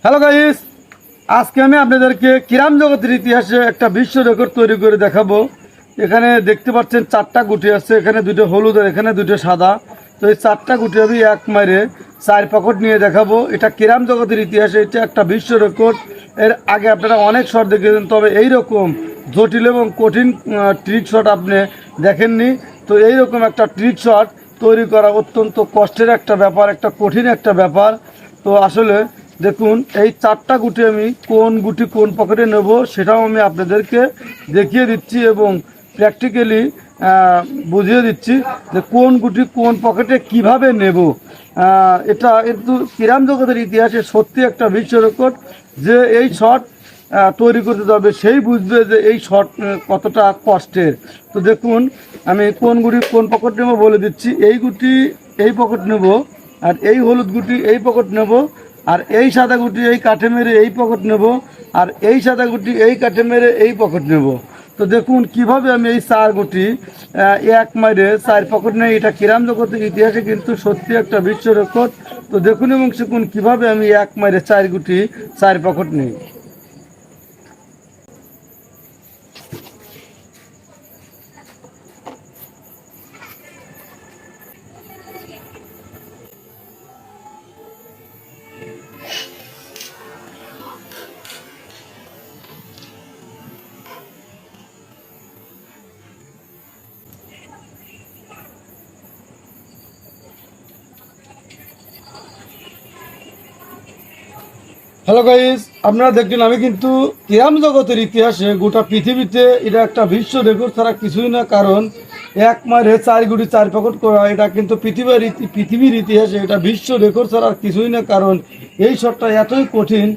Hello guys, আজকে আমি আপনাদেরকে ক্রীড়াম জগতের ইতিহাসে একটা বিশ্ব রেকর্ড তৈরি করে দেখাবো। এখানে দেখতে পাচ্ছেন 4টা গুটি আছে, এখানে দুটো হলুদ আর এখানে দুটো সাদা। তো এই 4টা গুটি আমি এক মাইরে 4 পকেট নিয়ে দেখাবো। এটা ক্রীড়াম জগতের ইতিহাসে এটা একটা বিশ্ব রেকর্ড। এর আগে আপনারা অনেক শট দেখেছেন, তবে এইরকম জটিল এবং কঠিন ট্রিক শট আপনি দেখেননি। তো এইরকম একটা ট্রিক শট তৈরি করা অত্যন্ত কষ্টের একটা ব্যাপার, একটা কঠিন একটা ব্যাপার। তো আসলে দেখুন, এই 4টা গুটি আমি কোন গুটি কোন পকেটে নেব সেটাও আমি আপনাদেরকে দেখিয়ে দিচ্ছি এবং প্র্যাকটিক্যালি বুঝিয়ে দিচ্ছি যে কোন গুটি কোন পকেটে কিভাবে নেব। এটা কিন্তু ক্রীড়াম জগতের ইতিহাসে সত্যি একটা বিশ্ব রেকর্ড। যে এই শট তৈরি করতে যাবে সেই বুঝবে যে এই শট কতটা কষ্টের। তো দেখুন, আমি কোন গুটি কোন পকেট নেব বলে দিচ্ছি। এই গুটি এই পকেট নেব, আর এই হলুদ গুটি এই পকেট নেব, আর এই সাদা গুটি এই কাঠে মেরে এই পকেট নেব, আর এই সাদা গুটি এই কাঠে মেরে এই পকেট নেব। তো দেখুন কিভাবে আমি এই 4 গুটি এক মাইরে 4 পকেট নেই। এটা ক্রীড়াম জগতের ইতিহাসে কিন্তু সত্যি একটা বিশ্ব রেকর্ড। তো দেখুন এবং শিখুন কিভাবে আমি এক মাইরে 4 গুটি 4 পকেট নেই। হ্যালো গাইস, আপনারা দেখলেন আমি কিন্তু ক্রীড়াম জগতের ইতিহাসে গোটা পৃথিবীতে এটা একটা বিশ্ব রেকর্ড ছাড়া কিছুই না। কারণ এক মারে 4 গুটি 4 পকেট করা এটা কিন্তু পৃথিবীর ইতিহাসে এটা বিশ্ব রেকর্ড ছাড়া আর কিছুই না। কারণ এই শটটা এতই কঠিন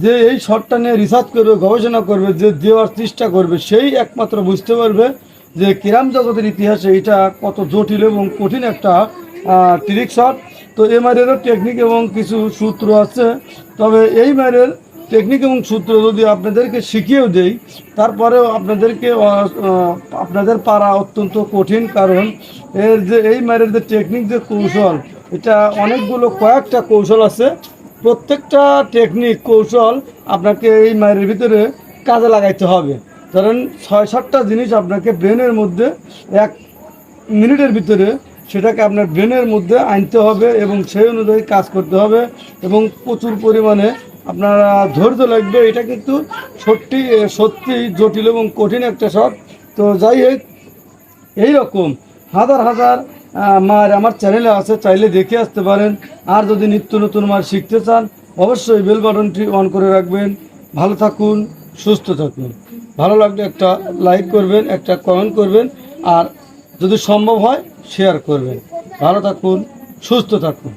যে এই শটটা নিয়ে রিসার্চ করবে, গবেষণা করবে, যে দেওয়ার চেষ্টা করবে সেই একমাত্র বুঝতে পারবে যে ক্রীড়াম জগতের ইতিহাসে এটা কত জটিল এবং কঠিন একটা ট্রিক শট। তো এই মারেরও টেকনিক এবং কিছু সূত্র আছে। তবে এই মারের টেকনিক এবং সূত্র যদি আপনাদেরকে শিখিয়েও দেই, তারপরেও আপনাদের পারা অত্যন্ত কঠিন। কারণ এর যে এই মারের যে টেকনিক যে কৌশল, এটা অনেকগুলো কয়েকটা কৌশল আছে। প্রত্যেকটা টেকনিক কৌশল আপনাকে এই মারের ভিতরে কাজে লাগাইতে হবে। ধরেন 6-7টা জিনিস আপনাকে ব্রেনের মধ্যে 1 মিনিটের ভিতরে সেটাকে আপনার ব্রেনের মধ্যে আনতে হবে এবং সেই অনুযায়ী কাজ করতে হবে এবং প্রচুর পরিমাণে আপনারা ধৈর্য লাগবে। এটা কিন্তু সত্যি জটিল এবং কঠিন একটা শট। তো যাই হোক, এইরকম হাজার হাজার মার আমার চ্যানেলে আছে, চাইলে দেখে আসতে পারেন। আর যদি নিত্য নতুন মার শিখতে চান অবশ্যই বেল বাটনটি অন করে রাখবেন। ভালো থাকুন, সুস্থ থাকুন। ভালো লাগলে একটা লাইক করবেন, একটা কমেন্ট করবেন, আর যদি সম্ভব হয় শেয়ার করবেন। ভালো থাকুন, সুস্থ থাকুন।